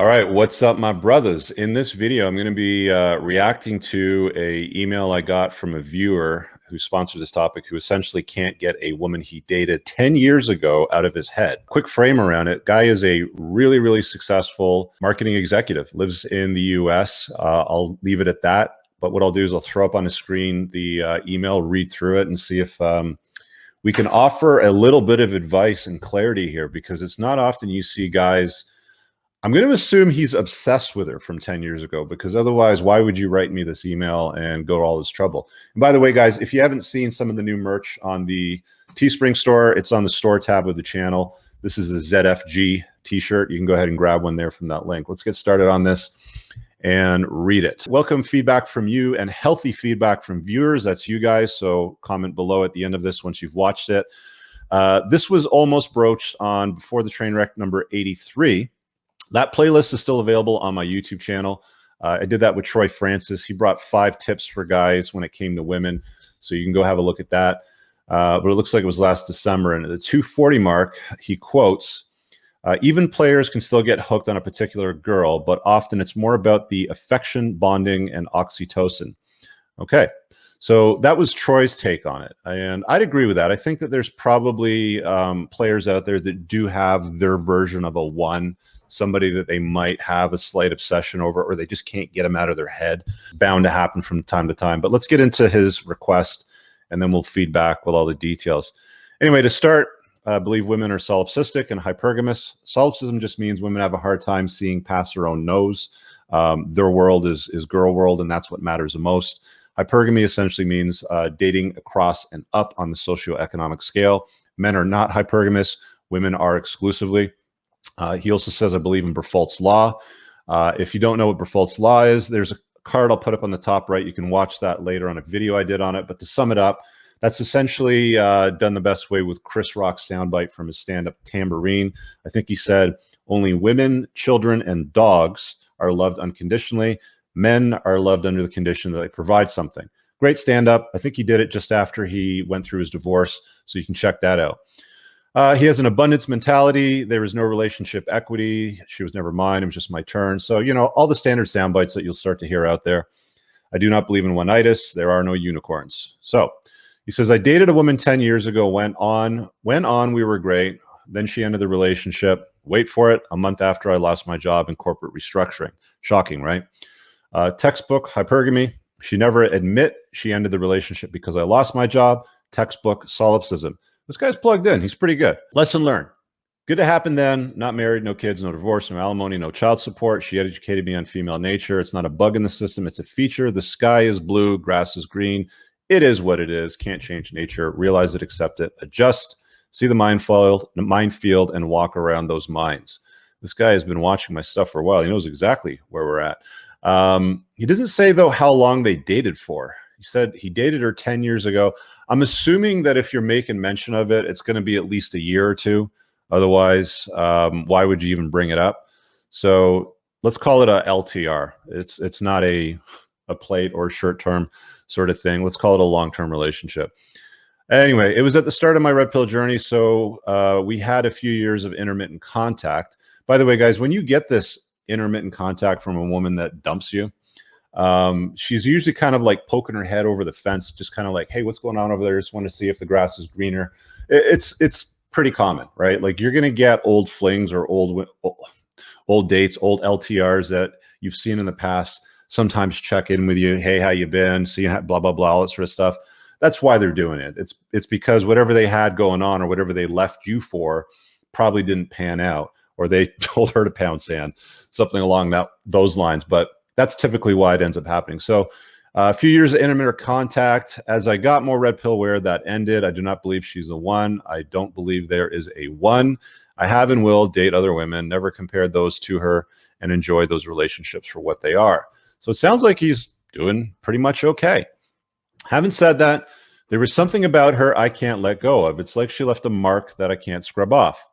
All right, what's up, my brothers? In this video, I'm going to be reacting to a email I got from a viewer who sponsored this topic, who essentially can't get a woman he dated 10 years ago out of his head. Quick frame around it. Guy is a really, really successful marketing executive, lives in the US. I'll leave it at that. But what I'll do is I'll throw up on the screen the email, read through it, and see if we can offer a little bit of advice and clarity here, because it's not often you see guys. I'm going to assume he's obsessed with her from 10 years ago, because otherwise, why would you write me this email and go to all this trouble? And by the way, guys, if you haven't seen some of the new merch on the Teespring store, it's on the store tab of the channel. This is the ZFG t-shirt. You can go ahead and grab one there from that link. Let's get started on this and read it. Welcome feedback from you and healthy feedback from viewers. That's you guys. So comment below at the end of this once you've watched it. This was almost broached on Before the Trainwreck number 83. That playlist is still available on my YouTube channel. I did that with Troy Francis. He brought 5 tips for guys when it came to women. So you can go have a look at that. But it looks like it was last December. And at the 240 mark, he quotes, even players can still get hooked on a particular girl, but often it's more about the affection, bonding, and oxytocin. Okay. So that was Troy's take on it. And I'd agree with that. I think that there's probably players out there that do have their version of a one, somebody that they might have a slight obsession over, or they just can't get them out of their head. Bound to happen from time to time. But let's get into his request, and then we'll feed back with all the details. Anyway, to start, I believe women are solipsistic and hypergamous. Solipsism just means women have a hard time seeing past their own nose. Their world is girl world, and that's what matters the most. Hypergamy essentially means dating across and up on the socioeconomic scale. Men are not hypergamous. Women are exclusively. He also says, I believe in Berfolt's Law. If you don't know what Berfolt's Law is, there's a card I'll put up on the top right. You can watch that later on a video I did on it. But to sum it up, that's essentially done the best way with Chris Rock's soundbite from his stand-up Tambourine. I think he said, only women, children, and dogs are loved unconditionally. Men are loved under the condition that they provide something. Great stand-up. I think he did it just after he went through his divorce, so you can check that out. He has an abundance mentality. There is no relationship equity. She was never mine. It was just my turn. So, you know, all the standard sound bites that you'll start to hear out there. I do not believe in one-itis. There are no unicorns. So he says, I dated a woman 10 years ago, went on, we were great. Then she ended the relationship. Wait for it. A month after I lost my job in corporate restructuring. Shocking, right? Textbook hypergamy. She never admit she ended the relationship because I lost my job. Textbook solipsism. This guy's plugged in. He's pretty good. Lesson learned. Good to happen then. Not married, no kids, no divorce, no alimony, no child support. She educated me on female nature. It's not a bug in the system. It's a feature. The sky is blue. Grass is green. It is what it is. Can't change nature. Realize it, accept it, adjust. See the minefield and walk around those mines. This guy has been watching my stuff for a while. He knows exactly where we're at. He doesn't say, though, how long they dated for. He said he dated her 10 years ago. I'm assuming that if you're making mention of it, it's going to be at least a year or two. Otherwise, why would you even bring it up? So let's call it a LTR. It's not a plate or short term sort of thing. Let's call it a long-term relationship. Anyway, it was at the start of my red pill journey. So we had a few years of intermittent contact. By the way, guys, when you get this intermittent contact from a woman that dumps you, she's usually kind of like poking her head over the fence, just kind of like, hey, what's going on over there? Just want to see if the grass is greener. It's pretty common, right? Like you're going to get old flings or old dates, old LTRs that you've seen in the past, sometimes check in with you. Hey, how you been? See, blah, blah, blah, all that sort of stuff. That's why they're doing it. It's because whatever they had going on or whatever they left you for probably didn't pan out, or they told her to pound sand, something along those lines. But that's typically why it ends up happening. So a few years of intermittent contact. As I got more red pill wear, that ended. I do not believe she's a one. I don't believe there is a one. I have and will date other women, never compared those to her, and enjoy those relationships for what they are. So it sounds like he's doing pretty much okay. Having said that, there was something about her I can't let go of. It's like she left a mark that I can't scrub off.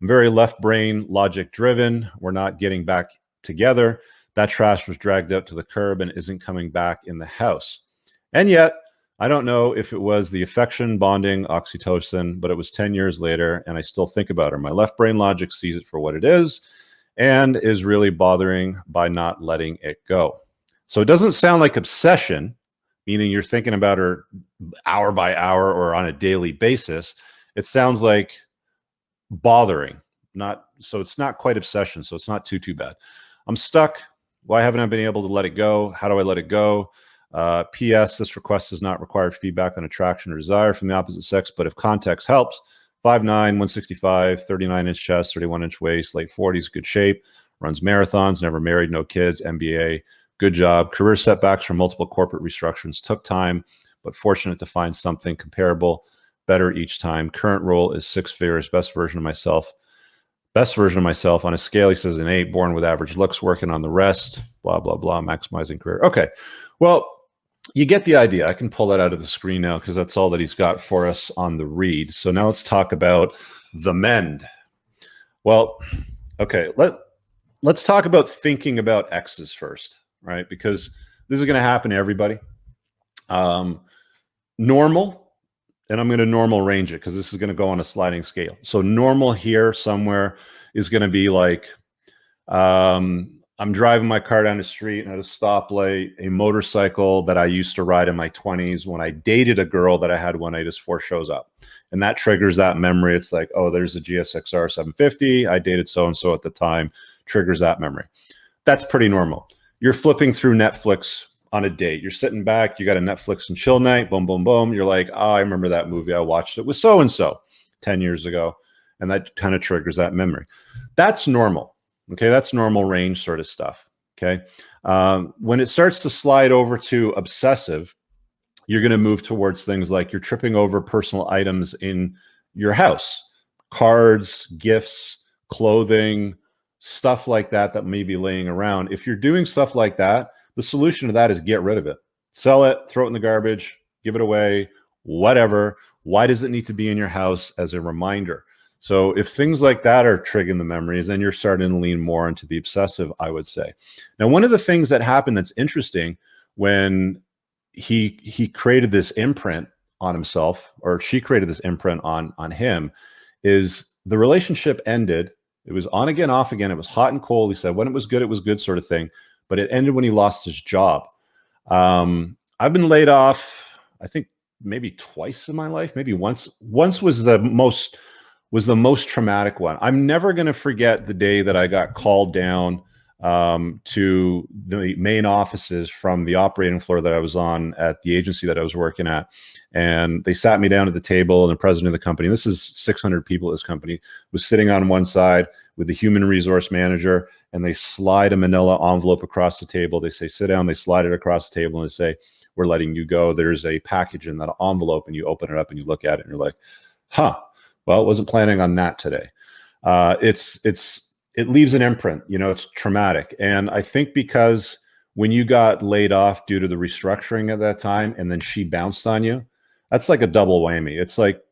I'm very left brain, logic driven. We're not getting back together. That trash was dragged out to the curb and isn't coming back in the house. And yet, I don't know if it was the affection, bonding, oxytocin, but it was 10 years later, and I still think about her. My left brain logic sees it for what it is, and is really bothering by not letting it go. So it doesn't sound like obsession, meaning you're thinking about her hour by hour or on a daily basis. It sounds like bothering, not so it's not quite obsession, so it's not too bad. I'm stuck. Why haven't I been able to let it go? How do I let it go? P.S. This request does not require feedback on attraction or desire from the opposite sex, but if context helps, 5'9", 165, 39-inch chest, 31-inch waist, late 40s, good shape, runs marathons, never married, no kids, MBA, good job. Career setbacks from multiple corporate restructurings took time, but fortunate to find something comparable, better each time. Current role is 6 figures, best version of myself. Best version of myself on a scale, he says an 8, born with average looks, working on the rest, blah, blah, blah, maximizing career. Okay, well, you get the idea. I can pull that out of the screen now because that's all that he's got for us on the read. So now let's talk about the mend. Well, okay, let's talk about thinking about exes first, right? Because this is going to happen to everybody. Normal, and I'm going to normal range it because this is going to go on a sliding scale. So normal here somewhere is going to be like, I'm driving my car down the street and at a stoplight, a motorcycle that I used to ride in my 20s when I dated a girl that I had one night is 4 shows up. And that triggers that memory. It's like, oh, there's a GSXR 750. I dated so-and-so at the time. Triggers that memory. That's pretty normal. You're flipping through Netflix on a date. You're sitting back. You got a Netflix and chill night. Boom, boom, boom. You're like, oh, I remember that movie. I watched it with so-and-so 10 years ago. And that kind of triggers that memory. That's normal. Okay, that's normal range sort of stuff. Okay, when it starts to slide over to obsessive, you're going to move towards things like you're tripping over personal items in your house, cards, gifts, clothing, stuff like that that may be laying around. If you're doing stuff like that, the solution to that is get rid of it. Sell it, throw it in the garbage, give it away, whatever. Why does it need to be in your house as a reminder? So if things like that are triggering the memories, then you're starting to lean more into the obsessive, I would say. Now, one of the things that happened that's interesting when he created this imprint on himself, or she created this imprint on him, is the relationship ended. It was on again, off again. It was hot and cold. He said when it was good sort of thing. But it ended when he lost his job. I've been laid off, I think maybe twice in my life. Maybe once. Once was the most traumatic one. I'm never going to forget the day that I got called down to the main offices from the operating floor that I was on at the agency that I was working at. And they sat me down at the table, and the president of the company, this is 600 people at this company, was sitting on one side with the human resource manager, and they slide a manila envelope across the table. They say, sit down. They slide it across the table and they say, we're letting you go. There's a package in that envelope, and you open it up and you look at it and you're like, huh. Well, wasn't planning on that today. It leaves an imprint, you know, it's traumatic. And I think because when you got laid off due to the restructuring at that time, and then she bounced on you, that's like a double whammy. It's like,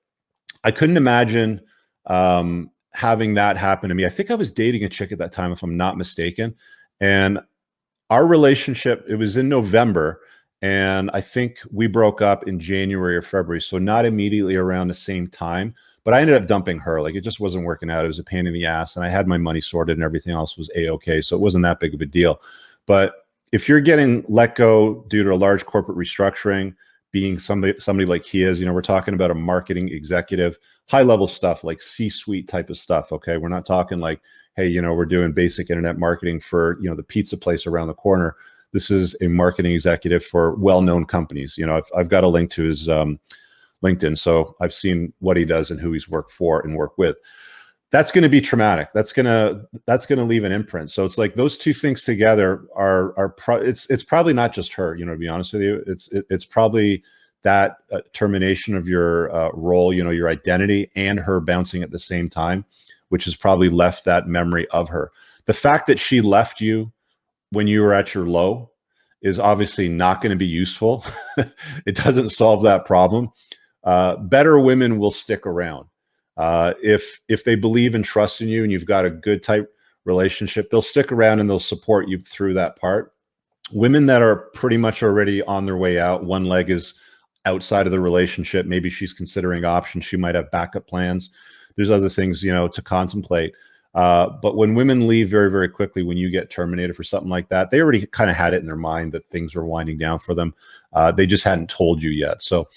I couldn't imagine having that happen to me. I think I was dating a chick at that time, if I'm not mistaken. And our relationship, it was in November, and I think we broke up in January or February. So not immediately around the same time. But I ended up dumping her. Like, it just wasn't working out. It was a pain in the ass, and I had my money sorted and everything else was a-okay. So it wasn't that big of a deal. But if you're getting let go due to a large corporate restructuring, being somebody like he is, you know, we're talking about a marketing executive, high level stuff, like C-suite type of stuff. Okay. We're not talking like, hey, you know, we're doing basic internet marketing for, you know, the pizza place around the corner. This is a marketing executive for well-known companies. You know, I've got a link to his, LinkedIn. So I've seen what he does and who he's worked for and worked with. That's going to be traumatic. That's going to leave an imprint. So it's like those two things together it's probably not just her, you know, to be honest with you, it's probably that termination of your role, you know, your identity, and her bouncing at the same time, which has probably left that memory of her. The fact that she left you when you were at your low is obviously not going to be useful. It doesn't solve that problem. Better women will stick around. If they believe and trust in you and you've got a good type relationship, they'll stick around and they'll support you through that part. Women that are pretty much already on their way out, one leg is outside of the relationship, maybe she's considering options, she might have backup plans. There's other things, you know, to contemplate. But when women leave very, very quickly, when you get terminated for something like that, they already kind of had it in their mind that things were winding down for them. They just hadn't told you yet. So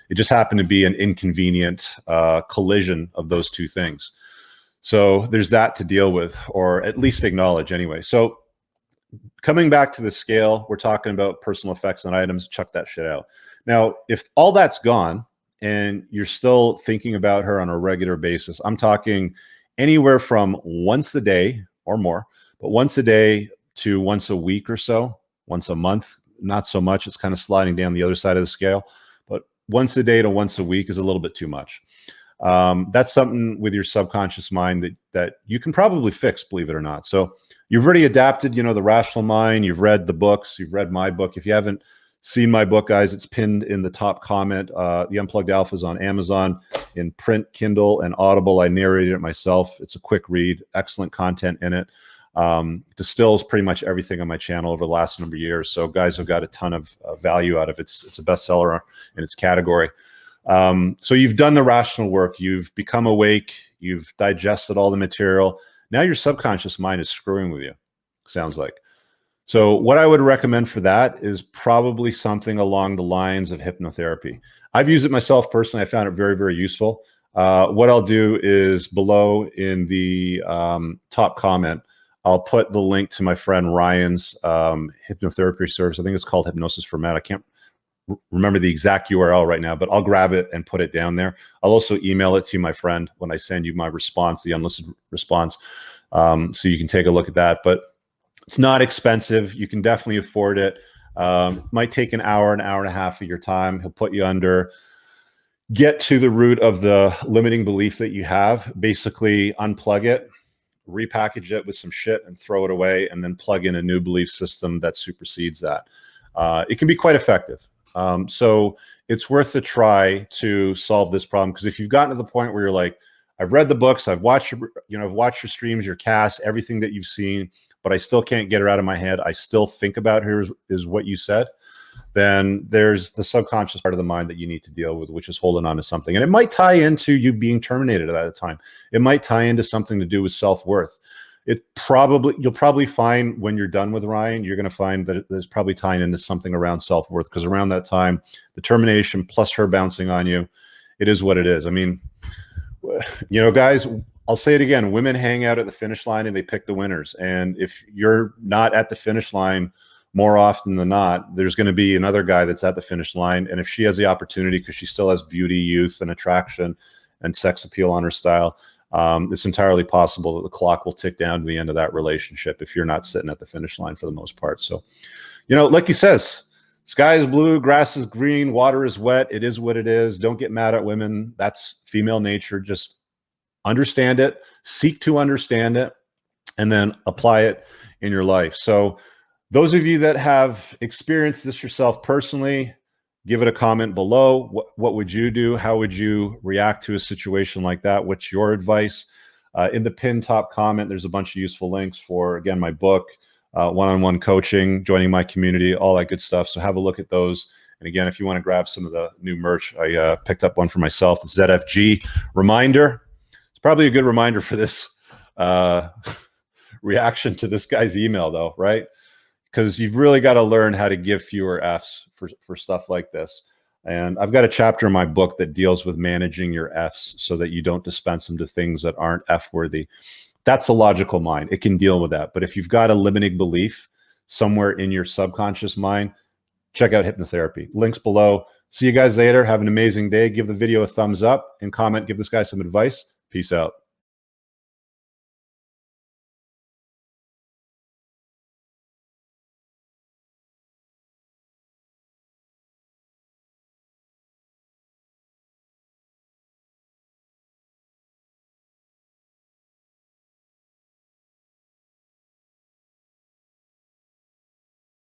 it just happened to be an inconvenient collision of those two things. So there's that to deal with, or at least acknowledge anyway. So coming back to the scale, we're talking about personal effects on items. Chuck that shit out. Now, if all that's gone and you're still thinking about her on a regular basis, I'm talking anywhere from once a day or more, but once a day to once a week or so, once a month, not so much. It's kind of sliding down the other side of the scale, but once a day to once a week is a little bit too much. That's something with your subconscious mind that you can probably fix, believe it or not. So you've already adapted, you know, the rational mind. You've read the books. You've read my book. If you haven't seen my book, guys, it's pinned in the top comment. The Unplugged Alpha is on Amazon in print, Kindle, and Audible. I narrated it myself. It's a quick read, excellent content in it. Distills pretty much everything on my channel over the last number of years. So guys have got a ton of value out of it. It's a bestseller in its category. So you've done the rational work. You've become awake. You've digested all the material. Now your subconscious mind is screwing with you, sounds like. So what I would recommend for that is probably something along the lines of hypnotherapy. I've used it myself personally. I found it very, very useful. What I'll do is below in the top comment, I'll put the link to my friend Ryan's hypnotherapy service. I think it's called Hypnosis for Men. I can't remember the exact URL right now, but I'll grab it and put it down there. I'll also email it to my friend when I send you my response, the unlisted response, so you can take a look at that. But it's not expensive. You can definitely afford it. Might take an hour and a half of your time. He'll put you under, get to the root of the limiting belief that you have, basically unplug it, repackage it with some shit and throw it away, and then plug in a new belief system that supersedes that. It can be quite effective. So it's worth a try to solve this problem, because if you've gotten to the point where you're like, I've read the books, I've watched your, I've watched your streams, your casts, everything that you've seen, but I still can't get her out of my head, I still think about her, is what you said, then there's the subconscious part of the mind that you need to deal with, which is holding on to something. And it might tie into you being terminated at that time. It might tie into something to do with self-worth. You'll probably find when you're done with Ryan, you're going to find that there's probably tying into something around self-worth, because around that time, the termination plus her bouncing on you, it is what it is. I mean, guys, I'll say it again, women hang out at the finish line and they pick the winners. And if you're not at the finish line, more often than not, there's going to be another guy that's at the finish line. And if she has the opportunity, because she still has beauty, youth, and attraction and sex appeal on her style, it's entirely possible that the clock will tick down to the end of that relationship if you're not sitting at the finish line for the most part. So, like he says, sky is blue, grass is green, water is wet. It is what it is. Don't get mad at women. That's female nature. Just understand it, seek to understand it, and then apply it in your life. So those of you that have experienced this yourself personally, give it a comment below. What would you do? How would you react to a situation like that? What's your advice? In the pinned top comment, there's a bunch of useful links for, again, my book, one-on-one coaching, joining my community, all that good stuff. So have a look at those. And again, if you want to grab some of the new merch, I picked up one for myself, the ZFG reminder. It's probably a good reminder for this reaction to this guy's email, though, right? Because you've really got to learn how to give fewer F's for stuff like this. And I've got a chapter in my book that deals with managing your F's so that you don't dispense them to things that aren't F-worthy. That's a logical mind. It can deal with that. But if you've got a limiting belief somewhere in your subconscious mind, check out hypnotherapy. Links below. See you guys later. Have an amazing day. Give the video a thumbs up and comment. Give this guy some advice. Peace out.